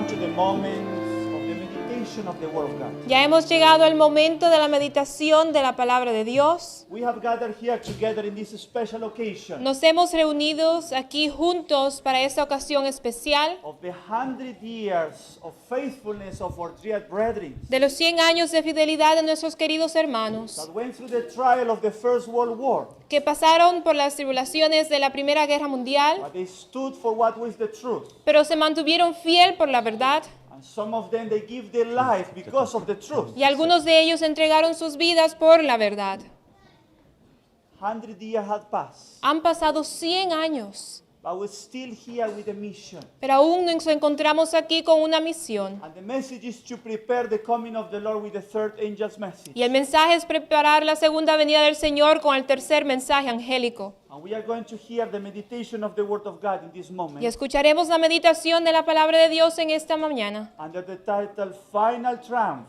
to the moment of the meditation of the Word of God. Ya hemos llegado al momento de la meditación de la palabra de Dios. We have gathered here together in this special occasion Nos hemos reunido aquí juntos para esta ocasión especial of the 100 years of faithfulness of our dear brethren de los 100 años de fidelidad de nuestros queridos hermanos that went through the trial of the First World War, que pasaron por las tribulaciones de la Primera Guerra Mundial, but they stood for what was the truth. pero se mantuvieron fiel por la verdad. And some of them, they give their life because of the truth. Y algunos de ellos entregaron sus vidas por la verdad. 100 years had passed, Han pasado 100 años, but we're still here with a mission. pero aún nos encontramos aquí con una misión. And the message is to prepare the coming of the Lord with the third angel's message. Y el mensaje es preparar la segunda venida del Señor con el tercer mensaje angélico. And we are going to hear the meditation of the Word of God in this Y moment escucharemos la meditación de la palabra de Dios en esta mañana, under the title Final Triumph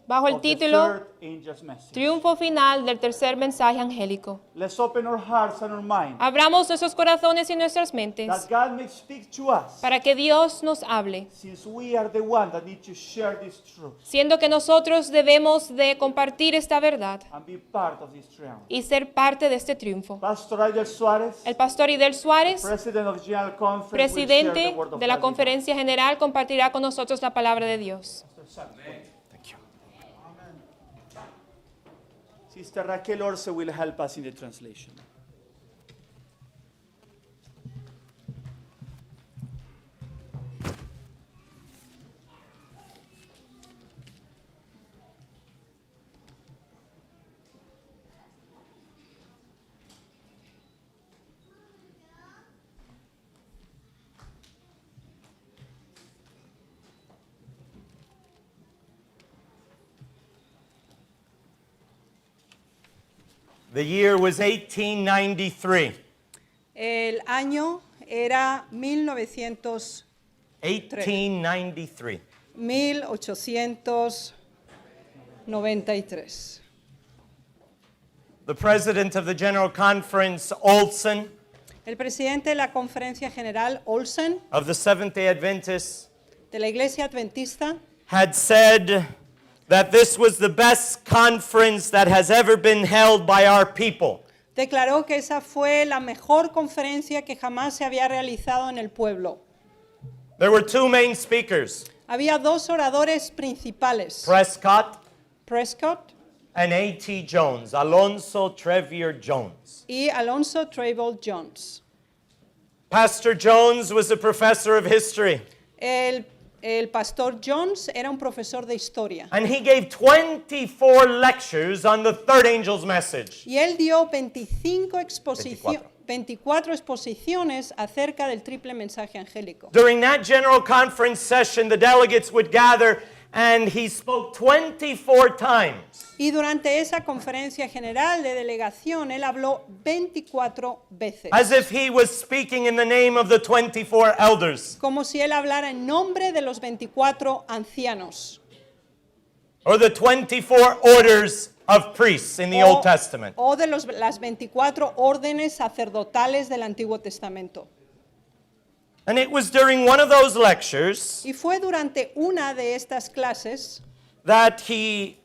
bajo el of the título third angel's message. Triunfo final del tercer mensaje angélico. Let's open our hearts and our minds Abramos nuestros corazones y nuestras mentes that God may speak to us, para que Dios nos hable, since we are the one that need to share this truth siendo que nosotros debemos de compartir esta verdad and be part of this triumph. y ser parte de este triunfo. Pastor Aidel Suárez, El pastor Idel Suárez, President of General Conference, will share the presidente Word of de la God with us. conferencia general, compartirá con nosotros la palabra de Dios. Sister Raquel Orse will help us in the translation. The year was 1893. El año era 1893. 1893. The president of the General Conference, Olson, El presidente de la Conferencia General, Olsen, of the Seventh-day Adventists, de la Iglesia Adventista, had said that this was the best conference that has ever been held by our people. declaró que esa fue la mejor conferencia que jamás se había realizado en el pueblo. There were two main speakers, Había dos oradores principales, Prescott Prescott and A.T. Jones, Alonzo Trevier Jones. y Alonzo Trable Jones. Pastor Jones was a professor of history, El pastor Jones era un profesor de historia and he gave 24 lectures on the third angel's message. y él dio 24 exposiciones acerca del triple mensaje angélico. During that general conference session, the delegates would gather, and he spoke 24 times. Y durante esa conferencia general de delegación, él habló 24 veces. As if he was speaking in the name of the 24 elders, Como si él hablara en nombre de los 24 ancianos. or the 24 orders of priests in the Old Testament. O de las 24 órdenes sacerdotales del Antiguo Testamento. And it was during one of those lectures Y fue durante una de estas clases that he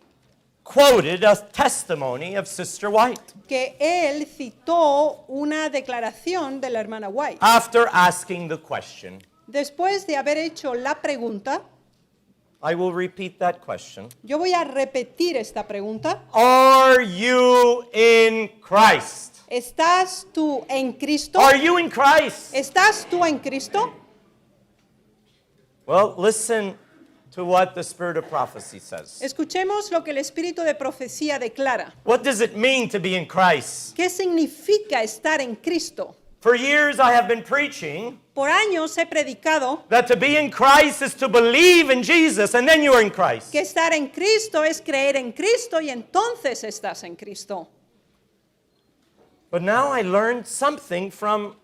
quoted a testimony of Sister White que él citó una declaración de la hermana White. after asking the question. Después de haber hecho la pregunta, I will repeat that question. yo voy a repetir esta pregunta. Are you in Christ? ¿Estás tú en Cristo? Are you in Christ? ¿Estás tú en Cristo? Well, listen to what the spirit of prophecy says. Escuchemos lo que el Espíritu de Profecía declara. What does it mean to be in Christ? ¿Qué significa estar en Cristo? For years I have been preaching Por años he predicado that to be in Christ is to believe in Jesus, and then you are in Christ. que estar en Cristo es creer en Cristo y entonces estás en Cristo. But now I learned something from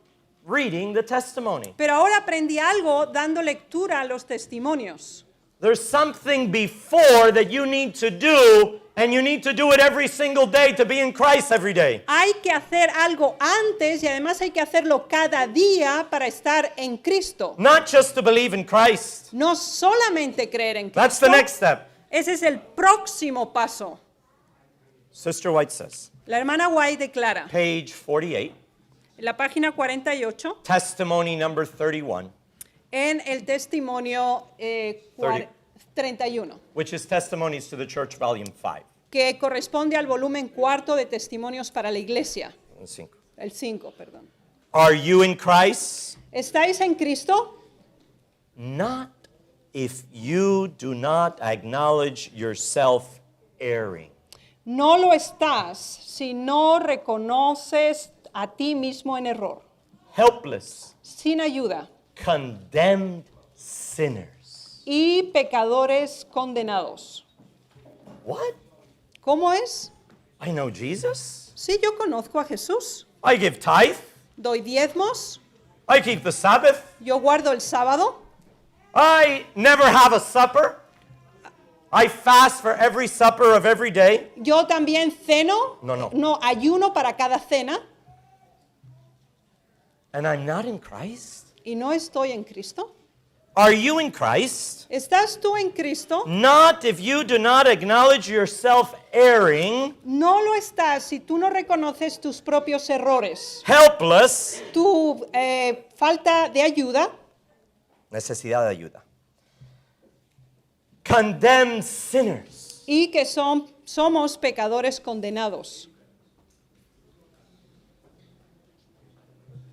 reading the testimony. Pero ahora aprendí algo dando lectura a los testimonios. There's something before that you need to do And you need to do it every single day to be in Christ every day. Hay que hacer algo antes y además hay que hacerlo cada día para estar en Cristo. Not just to believe in Christ. No solamente creer en That's Cristo. the next step. Ese es el próximo paso. Sister White says, La hermana White declara, page 48, en la página 48, testimony number 31, en el testimonio 31, which is Testimonies to the Church, volume 5. que corresponde al volumen 4 de Testimonios para la Iglesia. El 5, perdón. Are you in Christ? ¿Estáis en Cristo? Not if you do not acknowledge yourself erring. No lo estás si no reconoces a ti mismo en error, Helpless, sin ayuda, condemned sinners. y pecadores condenados. What? ¿Cómo es? I know Jesus. Sí, yo conozco a Jesús. I give tithe. Doy diezmos, I keep the Sabbath. yo guardo el sábado, I never have a supper. I fast for every supper of every day. yo también ceno, No. ayuno para cada cena, And I'm not in Christ. y no estoy en Cristo. Are you in Christ? ¿Estás tú en Cristo? Not if you do not acknowledge yourself erring, No lo estás si tú no reconoces tus propios errores, helpless, tu falta de ayuda, necesidad de ayuda, condemned sinners. y que somos pecadores condenados.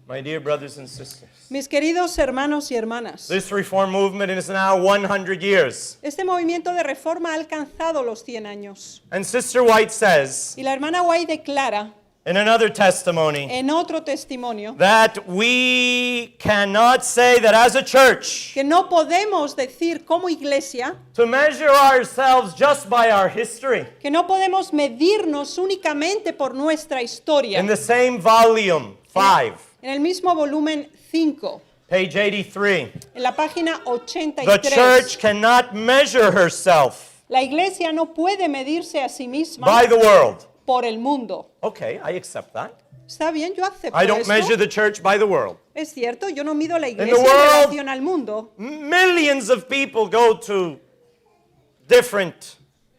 My dear brothers and sisters, Mis queridos hermanos y hermanas, this reform movement is now 100 years. este movimiento de reforma ha alcanzado los 100 años. And Sister White says Y la hermana White declara in another testimony en otro testimonio that we cannot say that as a church, que no podemos decir como iglesia, to measure ourselves just by our history. que no podemos medirnos únicamente por nuestra historia. In the same volume, 5, En el mismo volumen 5, page 83, en la página the 83, church cannot measure herself la iglesia no puede medirse a sí misma by the world. por el mundo. Okay, I accept that. Está bien, yo acepto I don't esto. measure the church by the world. Es cierto, yo no mido la the iglesia en world- relación al mundo. Millions of people go to different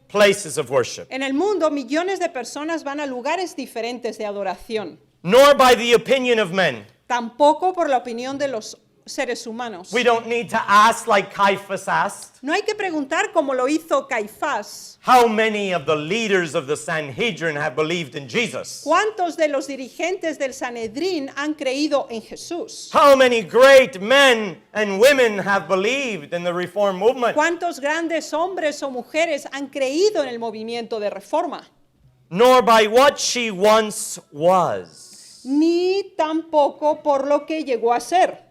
places of worship, En el mundo, millones de personas van a lugares diferentes de adoración. nor by the opinion of men. Tampoco por la opinión de los seres humanos. We don't need to ask like Caiaphas asked. No hay que preguntar como lo hizo Caifás. How many of the leaders of the Sanhedrin have believed in Jesus? ¿Cuántos de los dirigentes del Sanedrín han creído en Jesús? How many great men and women have believed in the Reform movement? ¿Cuántos grandes hombres o mujeres han creído en el movimiento de reforma? Nor by what she once was. Ni tampoco por lo que llegó a ser.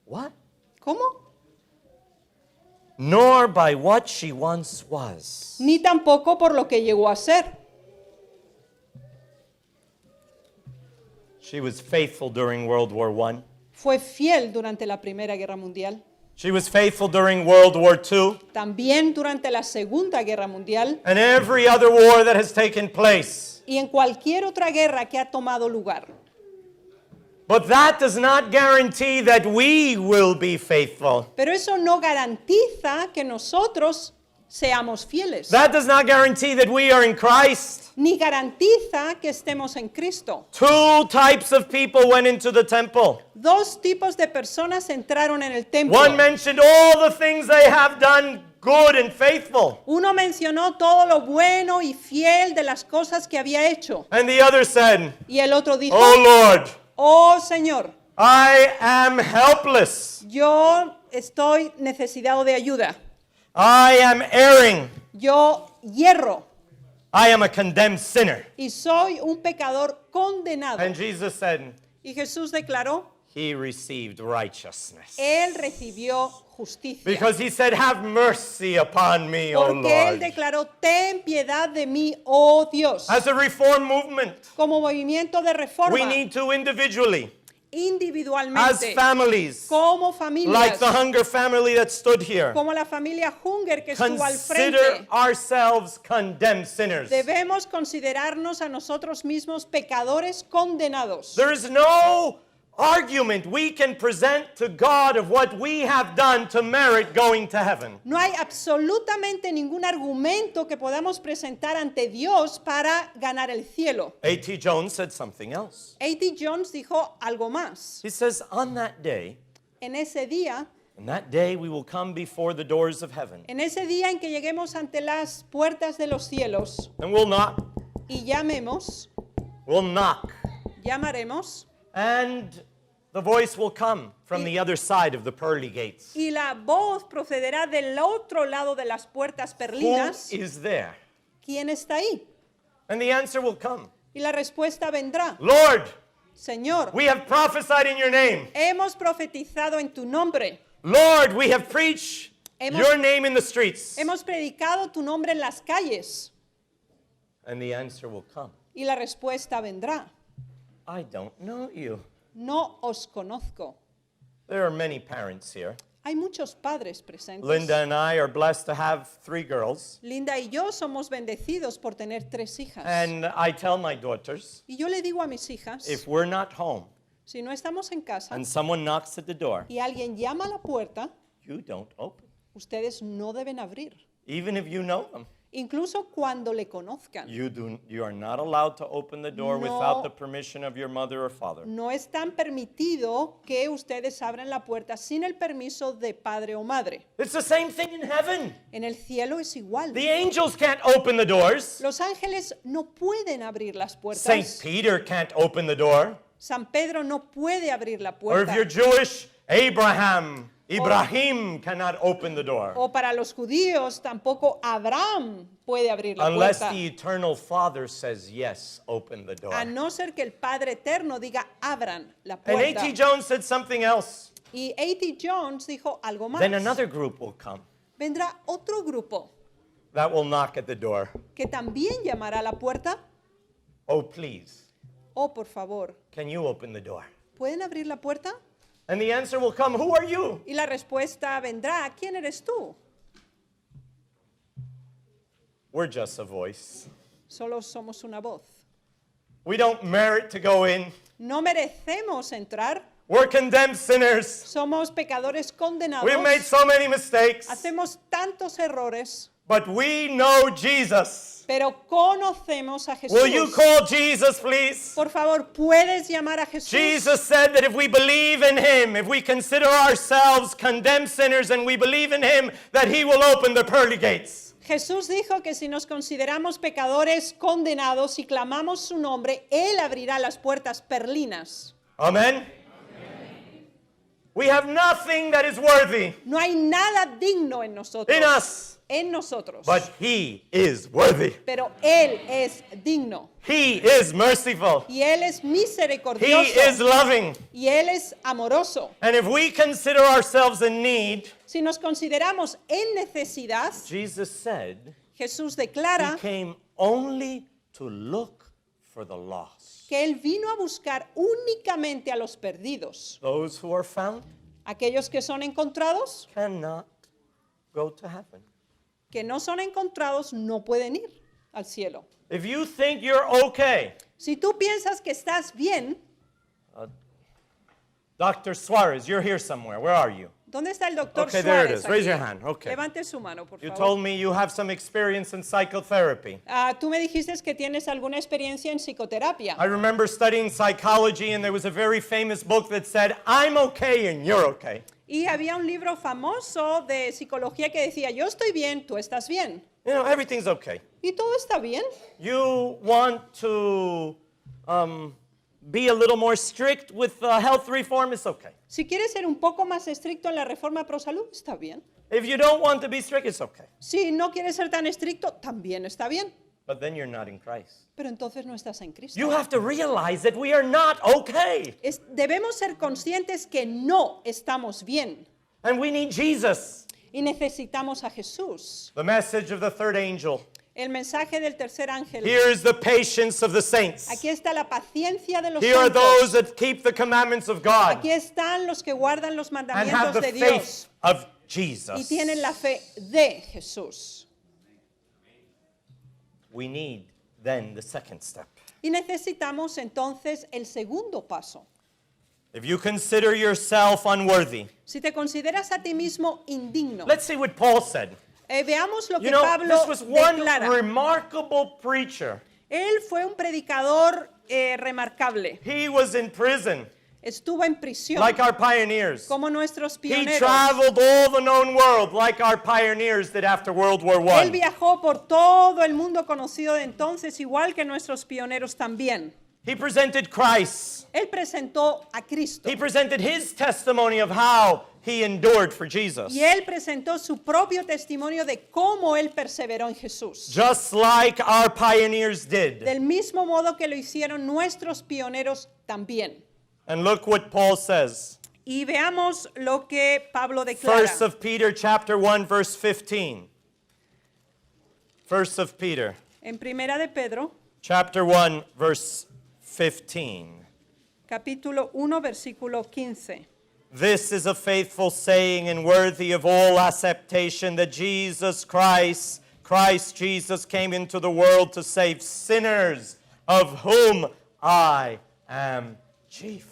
What? ¿Cómo? Nor by what she once was. Ni tampoco por lo que llegó a ser. She was faithful during World War I. Fue fiel durante la Primera Guerra Mundial. She was faithful during World War II También durante la Segunda Guerra Mundial. and every other war that has taken place. Y en cualquier otra guerra que ha tomado lugar. But that does not guarantee that we will be faithful. Pero eso no garantiza que nosotros seamos fieles. That does not guarantee that we are in Christ. Ni garantiza que estemos en Cristo. Two types of people went into the temple. Dos tipos de personas entraron en el templo. One mentioned all the things they have done good and faithful. Uno mencionó todo lo bueno y fiel de las cosas que había hecho. And the other said, Y el otro dijo, Oh Lord, oh Señor, I am helpless. yo estoy necesitado de ayuda. I am erring. Yo hierro I am a condemned sinner. y soy un pecador condenado. And Jesus said, Y Jesús declaró, He received righteousness. Él recibió justicia. Because He said, Have mercy upon me, O Porque Él Lord. declaró, ten piedad de mí, oh Dios. As a reform movement, Como movimiento de reforma, we need to individually as individualmente, families, como like familias, the Hunger family that stood here, como la familia Hunger que estuvo al consider frente. ourselves condemned sinners. Debemos considerarnos a nosotros mismos pecadores condenados. There is no argument we can present to God of what we have done to merit going to heaven. No hay absolutamente ningún argumento que podamos presentar ante Dios para ganar el cielo. A.T. Jones said something else. A.T. Jones dijo algo más. He says, on that day, En ese día, we will come before the doors of heaven, en ese día en que lleguemos ante las puertas de los cielos and we'll knock, y llamaremos, and the voice will come from the other side of the pearly gates. y la voz procederá del otro lado de las puertas Who perlinas. is there? ¿Quién está ahí? And the answer will come. Y la respuesta vendrá. Lord, Señor, we have prophesied in your name. hemos profetizado en tu nombre. Lord, we have preached Hemos- your name in the streets. Hemos predicado tu nombre en las calles. And the answer will come. Y la respuesta vendrá. I don't know you. No os conozco. There are many parents here. Hay muchos padres presentes. Linda and I are blessed to have 3 girls. Linda y yo somos bendecidos por tener 3 hijas. And I tell my daughters, Y yo le digo a mis hijas, if we're not home si no estamos en casa and someone knocks at the door, y alguien llama a la puerta, you don't open, ustedes no deben abrir. even if you know them. Incluso cuando le conozcan. You are not allowed to open the door No. without the permission of your mother or father. No es tan permitido que ustedes abran la puerta sin el permiso de padre o madre. It's the same thing in heaven. En el cielo es igual. The angels can't open the doors. Los ángeles no pueden abrir las St. puertas. Peter can't open the door. San Pedro no puede abrir la Or if puerta. you're Jewish, Ibrahim cannot open the door. O para los judíos tampoco Abraham puede abrir la Unless puerta. the eternal Father says, yes, open the door. A no ser que el Padre Eterno diga abran la And puerta. A.T. Jones said something else. Y A.T. Jones dijo algo más. Then another group will come Vendrá otro grupo that will knock at the door. que también llamará a la puerta. Oh, please, Oh, por favor, can you open the door? ¿pueden abrir la puerta? And the answer will come, who are you? Y la respuesta vendrá, ¿quién eres tú? We're just a voice. Solo somos una voz. We don't merit to go in. No merecemos entrar. We're condemned sinners. Somos pecadores condenados. We've made so many mistakes. Hacemos tantos errores, But we know Jesus. pero conocemos a Jesús. Will you call Jesus, please? Por favor, ¿puedes llamar a Jesús? Jesus said that if we believe in him, if we consider ourselves condemned sinners and we believe in him, that he will open the pearly gates. Jesús dijo que si nos consideramos pecadores condenados y clamamos su nombre, Él abrirá las puertas perlinas. Amen? We have nothing that is worthy No hay nada digno en nosotros. in us, En nosotros. but he is worthy. Pero Él es digno. He is merciful. Y Él es He misericordioso. is loving. Y Él es amoroso. And if we consider ourselves in need, Si nos consideramos en necesidad, Jesus said Jesús he declara came only to look for the lost. que Él vino a buscar únicamente a los perdidos. Those who are found Aquellos que son encontrados, cannot go to heaven. que no son encontrados, no pueden ir al cielo. If you think you're okay, Si tú piensas que estás bien, Dr. Suarez, you're here somewhere. Where are you? ¿dónde está el doctor Okay, there it Suárez is. Raise aquí? your hand. Okay. Levante su mano, por You favor. told me you have some experience in psychotherapy. Tú me dijiste que tienes alguna experiencia en psicoterapia. I remember studying psychology, and there was a very famous book that said, I'm okay and you're okay. Y había un libro famoso de psicología que decía, yo estoy bien, tú estás bien. You know, everything's okay. Y todo está bien. You want to be a little more strict with health reform, it's okay. Si quieres ser un poco más estricto en la reforma pro salud, está bien. If you don't want to be strict, it's okay. Si no quieres ser tan estricto, también está bien. But then you're not in Christ. Pero entonces no estás en Cristo. You have to realize that we are not okay. Debemos ser conscientes que no estamos bien. And we need Jesus. Y necesitamos a Jesús. The message of the third angel El mensaje del tercer ángel. Here is the patience of the saints. Aquí está la paciencia de los Here are santos. those that keep the commandments of God Aquí están los que guardan los and have mandamientos the de faith Dios of y Jesus. tienen la fe de Jesús. We need then the second step. Y necesitamos entonces el segundo paso. If you consider yourself unworthy, Si te consideras a ti mismo indigno, let's see what Paul said. veamos lo que You know, Pablo this was one declara. remarkable preacher. Él fue un predicador remarcable. He was in prison, Estuvo en prisión like our pioneers. como nuestros He pioneros. traveled all the known world, like our pioneers did after World War Él I. viajó por todo el mundo conocido de entonces, igual que nuestros pioneros también. He presented Christ. Él presentó a Cristo. He presented his testimony of how he endured for Jesus. Y él presentó su propio testimonio de cómo él perseveró en Jesús. Just like our pioneers did. Del mismo modo que lo hicieron nuestros pioneros también. And look what Paul says. Y veamos lo que Pablo declara. 1 of Peter chapter 1 verse 15. 1 of Peter En Primera de Pedro, chapter 1 verse 15. capítulo 1, versículo 15. This is a faithful saying and worthy of all acceptation that Christ Jesus came into the world to save sinners, of whom I am chief.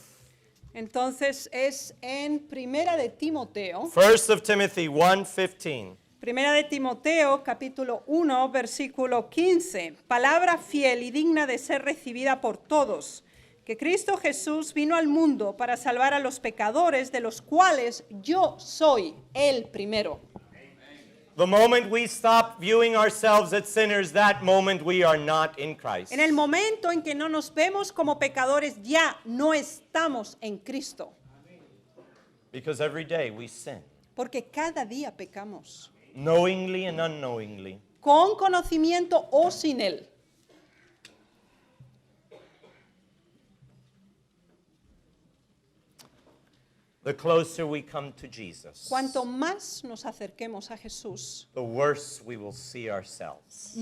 Entonces es en Primera de Timoteo, 1 of Timothy 1:15. Primera de Timoteo, capítulo 1, versículo 15. Palabra fiel y digna de ser recibida por todos, que Cristo Jesús vino al mundo para salvar a los pecadores, de los cuales yo soy el primero. The moment we stop viewing ourselves as sinners, that moment we are not in Christ. En el momento en que no nos vemos como pecadores, ya no estamos en Cristo, Because every day we sin, porque cada día pecamos, knowingly and unknowingly. con conocimiento o sin él. The closer we come to Jesus, Cuanto más nos acerquemos a Jesús, the worse we will see ourselves.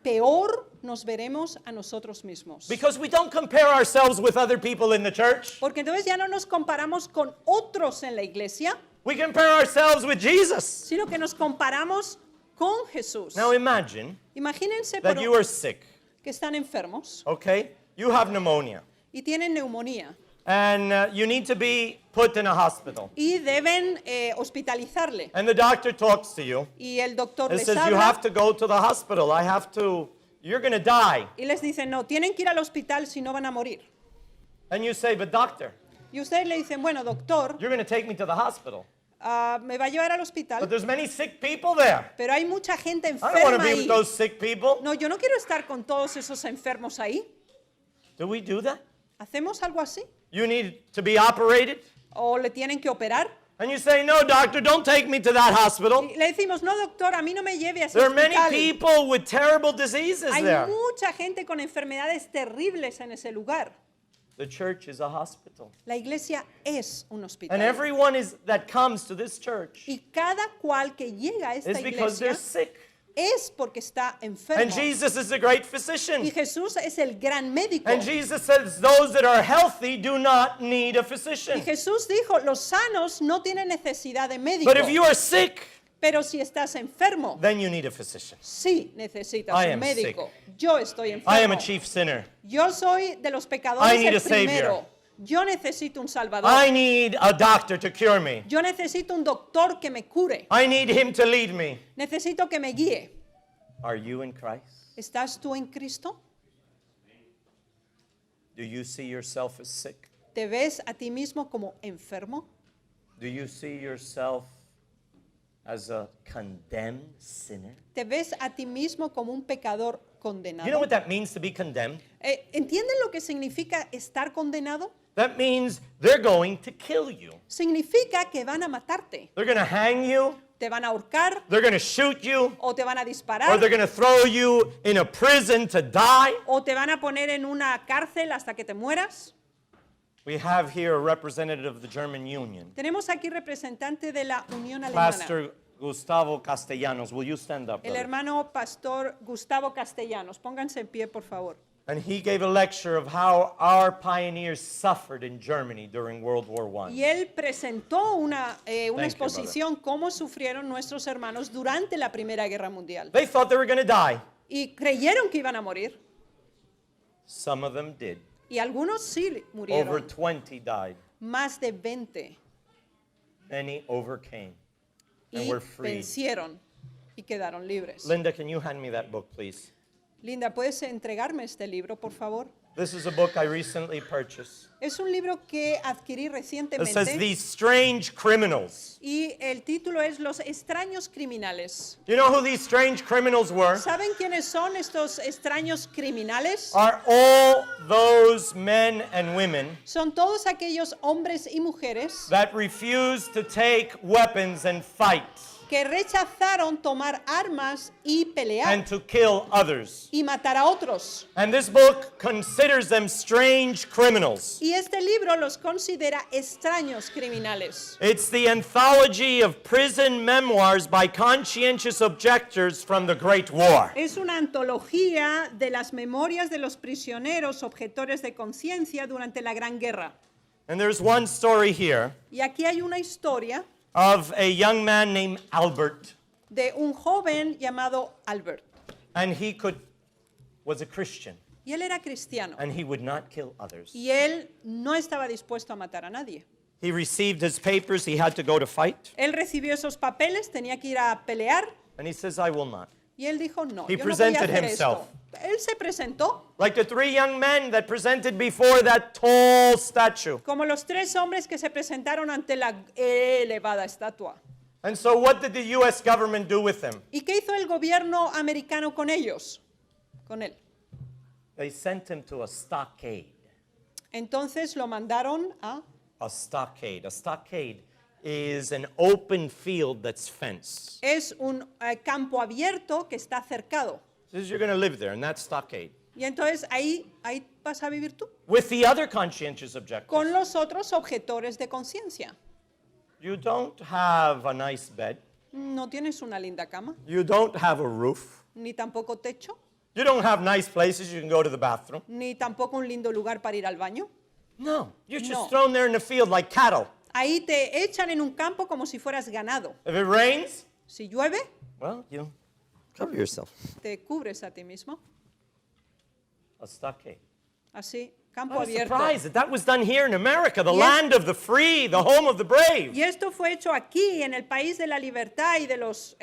peor nos veremos a nosotros mismos. Because we don't compare ourselves with other people in the church. Porque entonces ya no nos comparamos con otros en la iglesia, We compare ourselves with Jesus. sino que nos comparamos con Jesús. Now imagine Imagínense that you are sick, que están enfermos okay? You have pneumonia, y tienen neumonía and you need to be put in a hospital. y deben hospitalizarle. And the doctor talks to you Y el doctor and les says, you have habla to go to the hospital. You're going to die. y les dice, no, tienen que ir al hospital si no van a morir. And you say, but doctor, Y ustedes le dicen, bueno, doctor, you're going to take me to the hospital. me va a llevar al But hospital, there's many sick people there. pero hay mucha gente I don't want to enferma be ahí. with those sick people. No, yo no quiero estar con todos esos enfermos ahí. Do we do that? ¿Hacemos algo así? You need to be operated? ¿O le tienen que operar? And you say, no, doctor, don't take me to that hospital. Y le decimos, no, doctor, a mí no me lleve a ese There are many hospital. people with terrible diseases Hay there. mucha gente con enfermedades terribles en ese lugar. The church is a hospital. La iglesia es un And hospital. everyone that comes to this church Y cada cual que llega a esta is because they're iglesia sick. es porque está enfermo. And Jesus is a great Y physician. Jesús es el gran médico. And Jesus says those that are healthy do not need a Y physician. Jesús dijo, los sanos no tienen necesidad de médico. But if you are sick, Pero si estás enfermo, then you need a physician. sí necesitas I un am médico. Yo estoy enfermo. I am a chief sinner. Yo soy de los pecadores I need el a savior. primero. Yo necesito un salvador. I need a doctor to cure me. Yo necesito un doctor que me cure. I need him to lead me. Necesito que me guíe. Are you in Christ? ¿Estás tú en Cristo? Do you see yourself as sick? ¿Te ves a ti mismo como enfermo? Do you see yourself as a condemned sinner? ¿Te ves a ti mismo como un pecador condenado? You know what that means to be condemned? ¿Entienden lo que significa estar condenado? That means they're going to kill you. Significa que van a matarte. They're going to hang you, Te van a ahorcar they're going to shoot you, o te van a or disparar they're going to throw you in a prison to die. o te van a poner en una cárcel hasta que te mueras. We have here a representative of the German Union, Tenemos aquí representante de la Unión Alemana, Pastor Gustavo Castellanos. Will you stand up, El brother? hermano pastor Gustavo Castellanos. Pónganse en pie, por favor. And he gave a lecture of how our pioneers suffered in Germany during World War I. Y él presentó una you, exposición cómo sufrieron nuestros hermanos durante la Primera Guerra Mundial. They thought they were going to die. Y creyeron que iban a morir. Some of them did. Y algunos sí Over murieron. 20 died. Más de 20. Many overcame and Y were free. vencieron y quedaron libres. Linda, can you hand me that book, please? Linda, ¿puedes entregarme este libro, por favor? This is a book I recently purchased. Es un libro que adquirí It says recientemente These Strange Criminals. y el título es Los extraños criminales. You know who these strange criminals were? ¿Saben quiénes son estos extraños criminales? Are all those men and women Son todos aquellos hombres y mujeres that refuse to take weapons and fight que rechazaron tomar armas y pelear and to kill others. y matar a otros. And this book considers them strange criminals. Y este libro los considera extraños criminales. It's the anthology of prison memoirs by conscientious objectors from the Great War. Es una antología de las memorias de los prisioneros objetores de conciencia durante la Gran Guerra. And there's one story here Y aquí hay una historia of a young man named Albert, de un joven llamado Albert. and he was a Christian, Y él era cristiano. and he would not kill others. Y él no estaba dispuesto a matar a nadie. He received his papers, he had to go to fight, Él recibió esos papeles, tenía que ir a pelear. and he says, I will not. Y él dijo, no, He yo no voy a presented hacer himself. esto. Él se presentó Like the three young men that presented before that tall statue. como los tres hombres que se presentaron ante la elevada estatua. And so what did the U.S. government do with him? ¿Y qué hizo el gobierno americano con ellos? Con él. They sent him to a stockade. Entonces lo mandaron a... A stockade. A stockade is an open field that's fenced. Es un campo abierto que está cercado. Says you're going to live there in that stockade Y entonces ahí vas a vivir tú. with the other conscientious objectors. Con los otros objetores de conciencia. You don't have a nice bed. No tienes una linda cama, You don't have a roof. ni tampoco techo, You don't have nice places you can go to the bathroom. ni tampoco un lindo lugar para ir al baño. No, you're just No. thrown there in the field like cattle. Ahí te echan en un campo como si fueras ganado. If it rains, Si llueve, well, you cover yourself. te cubres a ti mismo. A stockade. Así, campo I was abierto. surprised that was done here in America, the Yes. land of the free, the home of the brave. Y esto fue hecho aquí, en el país de la libertad y de los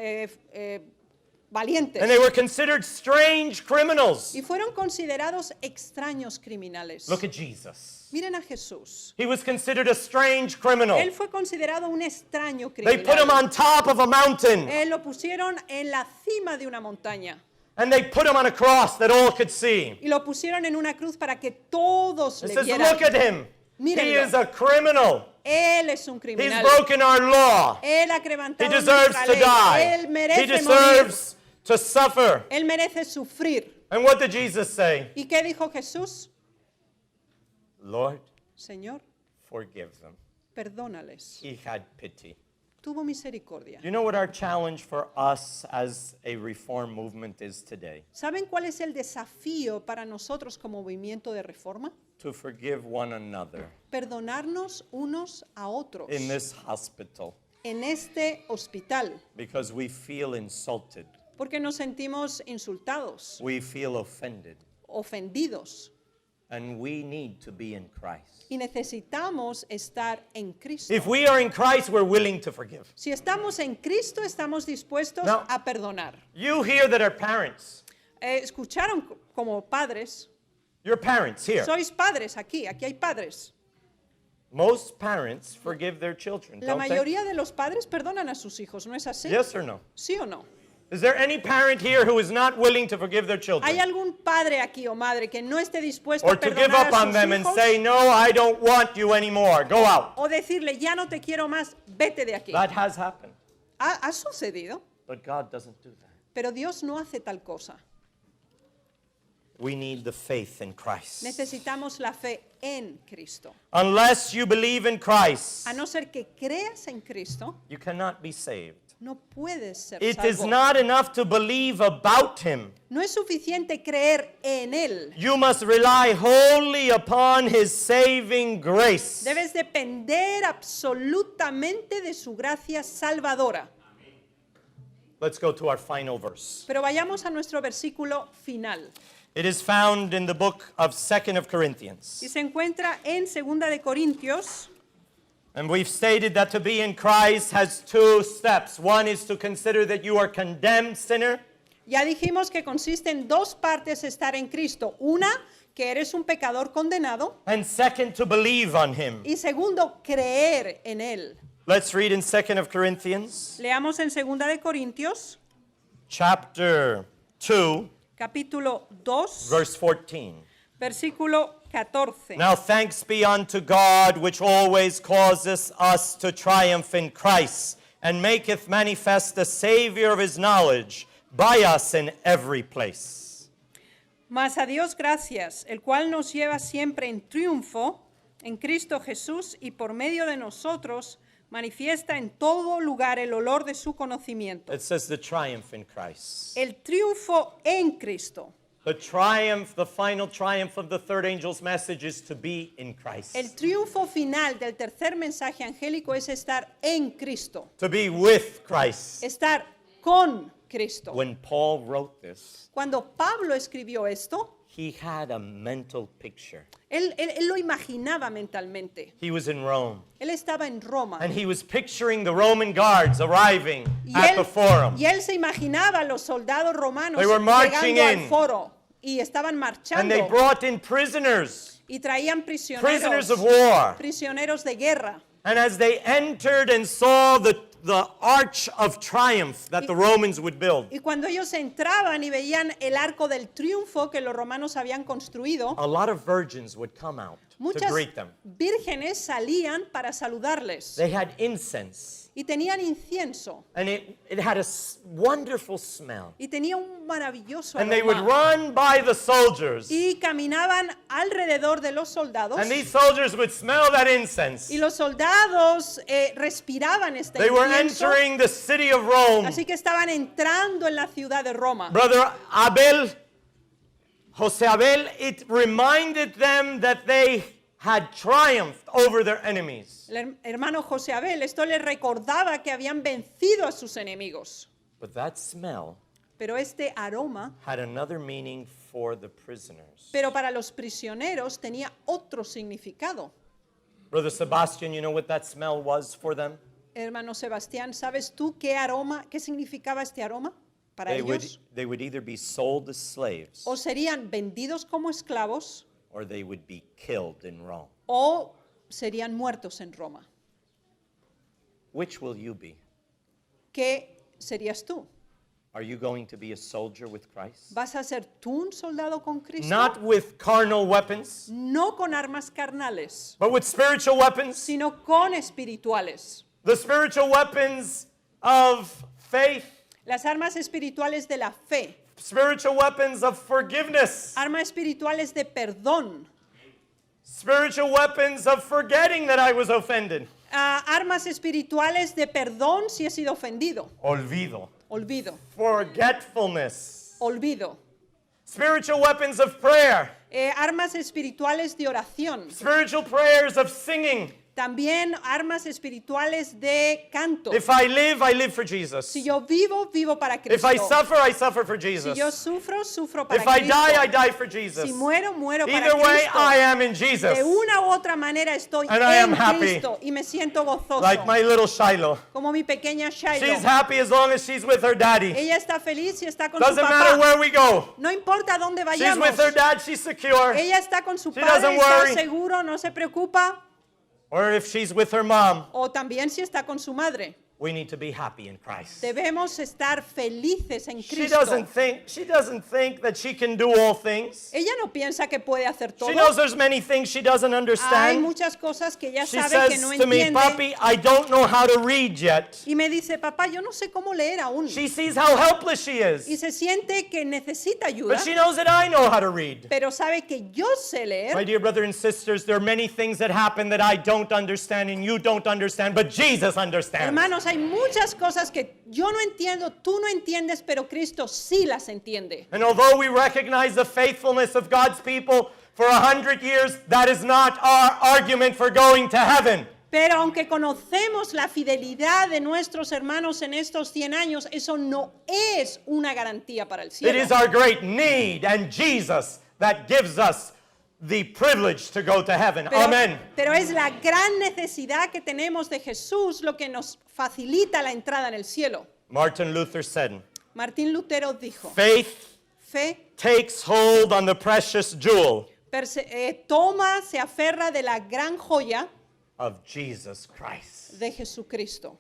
valientes. And they were considered strange criminals. Y fueron considerados extraños criminales. Look at Jesus. Miren a Jesús. He was considered a strange criminal. Él fue considerado un extraño They put him criminal. on top of a mountain Él lo pusieron en la cima de una montaña. and they put him on a cross that all could see. Y lo pusieron en una cruz para que todos It le says, vieran. look at him. He Mírenlo. is a criminal. Él es un He's criminal. broken our law. Él ha He quebrantado deserves nuestra to ley. die. Él He merece morir. deserves to suffer. Él merece sufrir. And what did Jesus say? ¿Y qué dijo Jesús? Lord, Señor, forgive them. perdónales. He had pity. Tuvo misericordia. You know what our challenge for us as a reform movement is today? ¿Saben cuál es el desafío para nosotros como movimiento de reforma? To forgive one another Perdonarnos unos a otros in this hospital en este hospital, because we feel insulted. porque nos sentimos insultados, We feel offended. ofendidos, And we need to be in Christ. y necesitamos estar en Cristo. If we are in Christ, we're willing to forgive. Si estamos en Cristo, estamos dispuestos No. a perdonar. You here that are parents, Escucharon como padres. you're parents here. Sois padres aquí hay padres. Most parents forgive their children, La don't they? mayoría de los padres perdonan a sus hijos, ¿no es así? Yes or no? ¿Sí o no? Is there any parent here who is not willing to forgive their ¿Hay children? algún padre aquí o madre que no esté dispuesto Or a to give perdonar up a on sus them and hijos? say, no, I don't want you anymore. Go out. O decirle, ya no te quiero más, vete de aquí. That has happened. Ha sucedido, But God doesn't do that. pero Dios no hace tal cosa. We need the faith in Christ. Necesitamos la fe en Cristo. Unless you believe in Christ, A no ser que creas en Cristo, you cannot be saved. no puedes ser It is salvo. not enough to believe about him. No es suficiente creer en Él. You must rely wholly upon his saving grace. Debes depender absolutamente de su gracia salvadora. Let's go to our final verse. Pero vayamos a nuestro versículo final. It is found in the book of 2 of Corinthians. Y se encuentra en 2 de Corintios. And we've stated that to be in Christ has two steps. One is to consider that you are condemned sinner. Ya dijimos que consiste en dos partes estar en Cristo. Una, que eres un pecador condenado. And second, to believe on him. Y segundo, creer en Él. Let's read in 2 of Corinthians, Leamos en 2 de Corintios, chapter 2, capítulo 2, verse 14. versículo 14. Now thanks be unto God, which always causes us to triumph in Christ, and maketh manifest the Savior of his knowledge by us in every place. Mas a Dios gracias, el cual nos lleva siempre en triunfo en Cristo Jesús y por medio de nosotros manifiesta en todo lugar el olor de su conocimiento. It says the triumph in Christ. El triunfo en Cristo. The triumph, the final triumph of the third angel's message is to be in Christ. El triunfo final del tercer mensaje angélico es estar en Cristo, To be with Christ. estar con Cristo. When Paul wrote this, Cuando Pablo escribió esto, he had a mental picture. él lo imaginaba mentalmente. He was in Rome, Él estaba en Roma. and he was picturing the Roman guards arriving Y at the forum. él se imaginaba a los soldados romanos They were marching llegando al in. foro y estaban And they marchando brought in prisoners, y traían prisoners of war. prisioneros de guerra. And as they entered and saw the arch of triumph that the Romans would build, Y cuando ellos entraban y veían el arco del triunfo que los romanos habían construido, a lot of virgins would come out to muchas greet them. vírgenes salían para saludarles They had incense, y tenían incienso and it had a wonderful smell. y tenía un maravilloso And they would aroma. run by the soldiers, Y caminaban alrededor de los soldados and these soldiers would smell that incense. y los soldados respiraban este They were incienso. entering the city of Rome. Así que estaban entrando en la ciudad de Roma. Brother Jose Abel, it reminded them that they had triumphed over their enemies. El hermano José Abel, esto les recordaba que habían vencido a sus enemigos. But that smell Pero este aroma, had another meaning for the prisoners. pero para los prisioneros tenía otro significado. Brother Sebastian, you know what that smell was for them? Hermano Sebastián, ¿sabes tú qué aroma, qué significaba este aroma para ellos? They would either be sold as slaves O serían vendidos como esclavos or they would be killed in Rome. o serían muertos en Roma. Which will you be? ¿Qué serías tú? Are you going to be a soldier with Christ? ¿Vas a ser tú un soldado con Cristo? Not with carnal weapons, No con armas carnales, but with spiritual weapons. sino con espirituales. The spiritual weapons of faith, Las armas espirituales de la fe, spiritual weapons of forgiveness, armas espirituales de perdón, spiritual weapons of forgetting that I was offended. armas espirituales de perdón si he sido ofendido, Olvido. olvido, Forgetfulness. olvido. Spiritual weapons of prayer. Armas espirituales de oración, Spiritual prayers of singing. también armas espirituales de canto. If I live for Jesus. Si yo vivo, vivo para If Cristo. I suffer for Si Jesus. yo sufro, sufro para If I Cristo. die, I die for Jesus. Si muero, muero para Either way, Cristo. I am in Jesus. De una u otra manera estoy And I am en happy. Cristo y me siento gozoso. Like my little Shiloh. Como mi pequeña She's Shiloh. happy as long as she's with her daddy. Ella está feliz y está con Doesn't su matter papá. where we go. No importa dónde She's vayamos. with her dad, she's secure. Ella está con su She padre, doesn't está worry. seguro, no se preocupa. Or if she's with her mom, O también si está con su madre. we need to be happy in Christ. Debemos estar felices en She Cristo. doesn't think that she can do all things. Ella no piensa que puede hacer todo. She knows there's many things she doesn't Hay understand. muchas cosas que ella She sabe que no says to me, entiende. Papi, I don't know how to read yet. Y me dice, papá, yo no sé cómo leer aún. She sees how helpless she Y is. se siente que necesita ayuda, But she knows that I know how to read. pero sabe que yo sé My leer. dear brothers and sisters, there are many things that happen that I don't understand and you don't understand, but Jesus understands. Hermanos, hay muchas cosas que yo no entiendo, tú no entiendes, pero Cristo sí las entiende. And although we recognize the faithfulness of God's people for 100 years, that is not our argument for going to heaven. Pero aunque conocemos la fidelidad de nuestros hermanos en estos 100 años, eso no es una garantía para el It cielo. is our great need and Jesus that gives us the privilege to go to heaven. Amen. Pero es la gran necesidad que tenemos de Jesús lo que nos facilita la entrada en el cielo. Martin Luther said, Martín Lutero dijo, faith fe takes hold on the precious jewel toma, se aferra de la gran joya of Jesus Christ. de Jesucristo.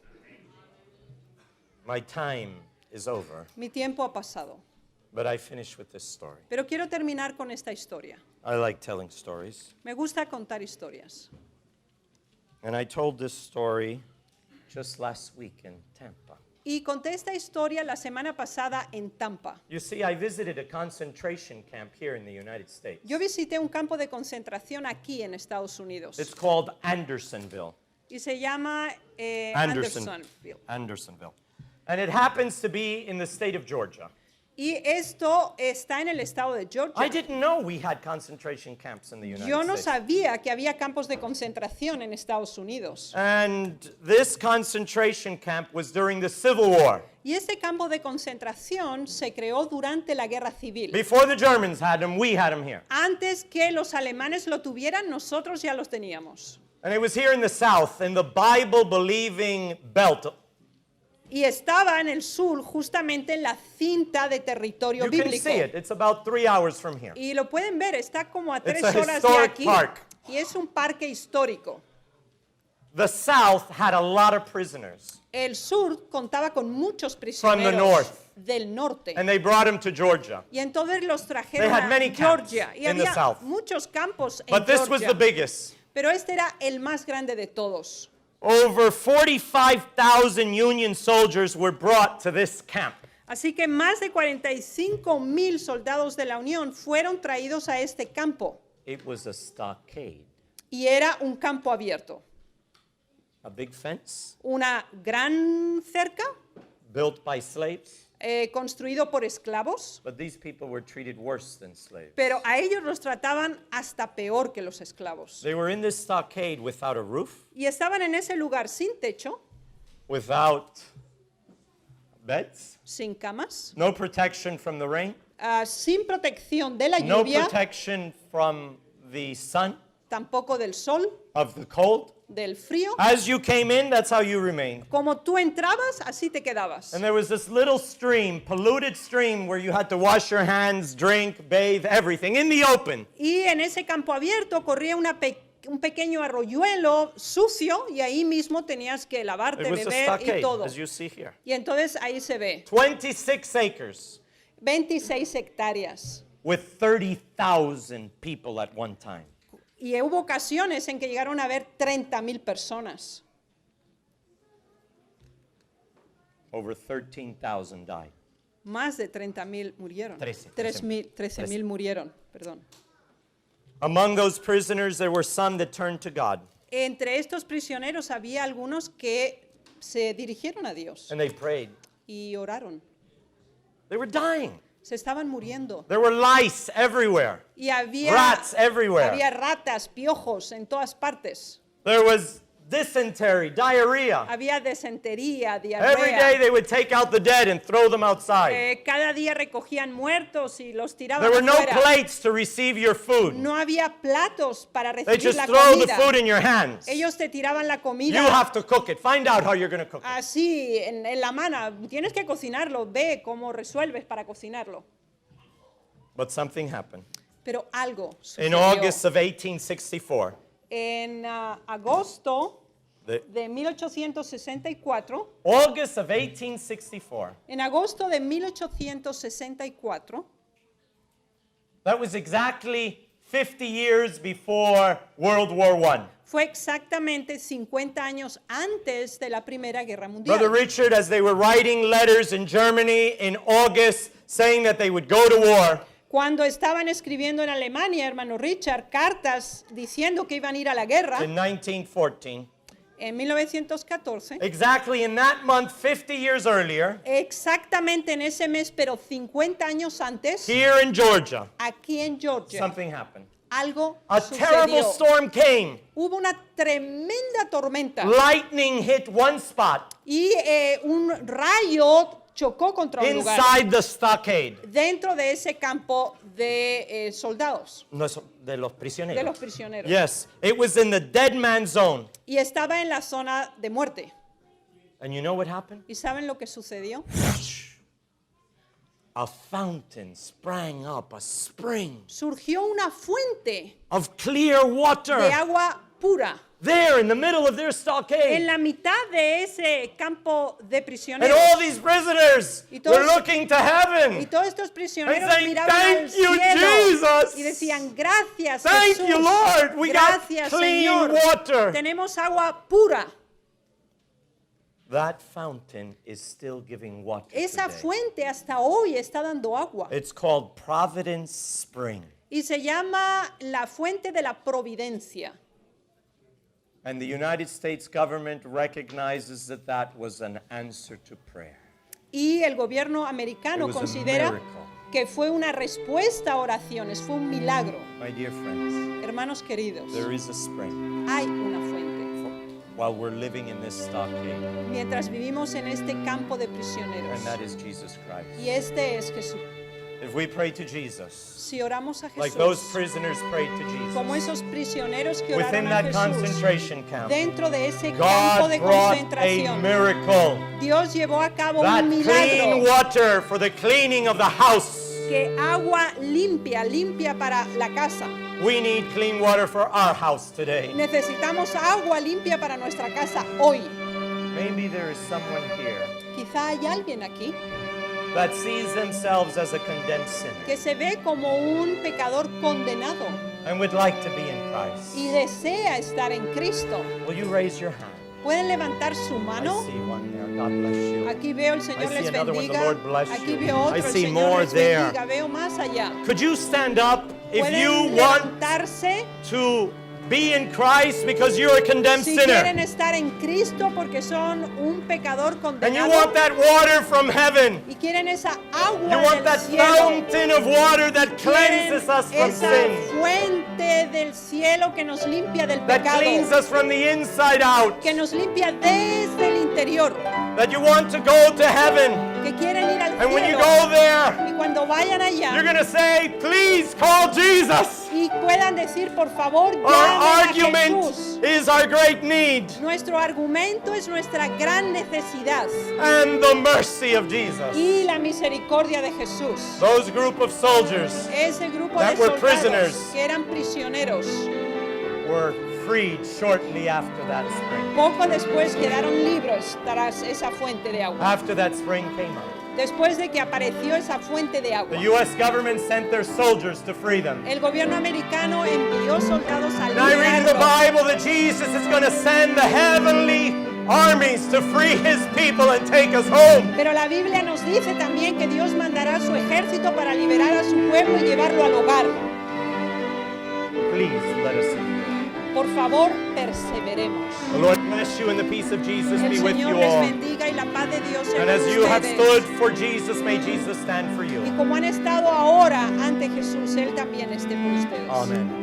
My time is over, Mi tiempo ha pasado, but I finish with this story. pero quiero terminar con esta historia. I like telling stories. Me gusta contar historias. And I told this story just last week in Tampa. Y conté esta historia la semana pasada en Tampa. You see, I visited a concentration camp here in the United States. Yo visité un campo de concentración aquí en Estados Unidos It's called Andersonville. y se llama Anderson- Andersonville. Andersonville. And it happens to be in the state of Georgia. Y esto está en el estado de I Georgia. didn't know we had concentration camps in the United Yo no States. sabía que había campos de concentración en Estados Unidos. And this concentration camp was during the Civil War. Y este campo de concentración se creó durante la Guerra Civil. Before the Germans had them, we had them here. Antes que los alemanes lo tuvieran, nosotros ya los teníamos. And it was here in the South, in the Bible-believing belt. Y estaba en el sur, justamente en la cinta de territorio You can bíblico. see it. It's about 3 hours from here. Y lo pueden ver, está como a It's 3 a horas de historic aquí. park. Y es un parque histórico. The South had a lot of prisoners, El sur contaba con muchos From the prisioneros north. del norte. and they brought them to Georgia. Y entonces los They trajeron had a many camps Georgia. Y in the había south. muchos campos en But this was Georgia. the biggest. Pero este era el más grande de todos. Over 45,000 Union soldiers were brought to this camp. Así que más de 45,000 soldados de la Unión fueron traídos a este campo. It was a stockade, Y era un campo abierto. a big fence Una gran cerca built by slaves. construido por esclavos. But these people were treated worse than slaves. Pero a ellos los trataban hasta peor que los esclavos. They were in this stockade without a roof, Y estaban en ese lugar sin techo, without beds, sin camas, no protection from the rain, sin protección de la no lluvia, protection from the sun, tampoco del sol, of the cold. del frío. As you came in, that's how you remained. Como tú entrabas, así te quedabas. And there was this little stream, polluted stream, where you had to wash your hands, drink, bathe, everything in the open. Y en ese campo abierto corría un pequeño arroyuelo sucio y ahí mismo tenías que lavarte, It was a beber y stockade, todo. as you see here. Y entonces ahí se ve, 26 acres 26 hectáreas. with 30,000 people at one time. Y hubo ocasiones en que llegaron a ver 30,000 personas. Over 13,000 died. Más de 30,000 murieron. 13,000. 13,000 murieron, perdón. Among those prisoners, there were some that turned to God, Entre estos prisioneros había algunos que se dirigieron a Dios and they prayed. y oraron. They were dying. Se estaban muriendo. There were lice everywhere, Y había rats everywhere. Había ratas, piojos en todas partes. There was dysentery, diarrhea. Había desentería, Every day diarrea. they would take out the dead and throw them outside. Cada día recogían muertos y los tiraban There were no afuera. plates to receive your food. No había platos para They recibir just la throw the comida. food in your hands. Ellos te tiraban la You comida have to cook it. Find out how you're going to cook it. así, en la mano. Tienes que cocinarlo. Ve cómo resuelves para cocinarlo. But something happened. Pero algo In sucedió. August of 1864, En agosto the- de 1864, August of 1864, en agosto de 1864, that was exactly 50 years before World War I. fue exactamente 50 años antes de la Primera Guerra Brother Mundial. Richard, as they were writing letters in Germany in August saying that they would go to war, Cuando estaban escribiendo en Alemania, hermano Richard, cartas diciendo que iban a ir a la guerra, in 1914, En 1914, exactly in that month 50 years earlier, exactamente en ese mes, pero 50 años antes, here in Georgia, aquí en Georgia, something happened. algo A terrible sucedió. storm came. Hubo una tremenda tormenta Lightning hit one spot y un rayo chocó contra un lugar inside the stockade. dentro de ese campo de soldados, No, de los prisioneros. de los prisioneros. Yes, it was in the dead man zone. Y estaba en la zona de muerte. And you know what happened? ¿Y saben lo que sucedió? A fountain sprang up, a spring Surgió una fuente of clear de water agua pura there in the middle of their en stockade. la mitad de ese campo de And prisioneros. all these prisoners Y todos- were looking to Y heaven. todos estos prisioneros And saying, miraban al "Thank you, cielo Jesus. y decían, gracias Thank Jesús, you, Lord. We got gracias clean Señor, water." tenemos agua pura. That fountain is still giving water Esa today. fuente hasta hoy está dando agua It's called Providence Spring. y se llama la fuente de la providencia. And the United States government recognizes that that was an answer to prayer. Y el gobierno americano It was a considera miracle. que fue una respuesta a oraciones, fue un milagro. My dear friends, Hermanos queridos, there is a spring hay una fuente. while we're living in this stockade, Mientras vivimos en este campo de and prisioneros. that is Jesus Christ. Y este es Jesús. If we pray to Jesus, Si oramos a like those Jesús, prisoners prayed to como Jesus, esos prisioneros que within oraron a that Jesús, concentration camp, dentro de ese campo God de brought a concentración, miracle. Dios llevó a cabo That un clean milagro, water for the cleaning of the house. que agua limpia, limpia para la casa. We need clean water for our house today. Necesitamos agua limpia para nuestra casa hoy. Maybe there is someone here Quizá hay alguien aquí that sees themselves as a condemned sinner que se ve como un pecador condenado and would like to be in Christ. y desea estar en Cristo. Will you raise your hand? ¿Pueden levantar su I mano? see one there. God bless you. Aquí veo el Señor I see les another one. The bendiga. Lord bless Aquí you. veo otro. I El see Señor more les there. bendiga. Veo más allá. Could you stand up if Pueden you want levantarse to be in Christ because you're a condemned si quieren sinner estar en Cristo porque son un pecador and you want condenado that water from heaven? y quieren esa You agua want del that cielo. fountain of water that Quieren cleanses us from esa sin, fuente del cielo que nos limpia del that cleans pecado, us from the inside out, que nos limpia desde el interior, that you want to go to heaven. que quieren ir al And when you cielo go there, y cuando vayan you're allá going to say, please call Jesus. y puedan decir, por favor, Our llamen a argument Jesús. is our great need Nuestro argumento es nuestra gran necesidad and the mercy of Jesus. y la misericordia de Jesús. Those group of soldiers Ese grupo that de were soldados prisoners. que eran prisioneros, were freed shortly after that spring. poco después quedaron libres tras esa fuente de agua. After that spring came out, Después de que apareció esa fuente de agua, the U.S. government sent their soldiers to free them. el gobierno americano envió soldados a And I read in the liberarlos. Bible that Jesus is going to send the heavenly armies to free his people and take us home. Pero la Biblia nos dice también que Dios mandará su ejército para liberar a su pueblo y llevarlo al hogar. Please let us see. Por favor, perseveremos. The Lord bless you and the peace of Jesus El be with Señor you les all. bendiga y la paz de Dios sea And con as you have ustedes. stood for Jesus, may Jesus stand for you. Y como han estado ahora ante Jesús, Él también esté por ustedes. Amen.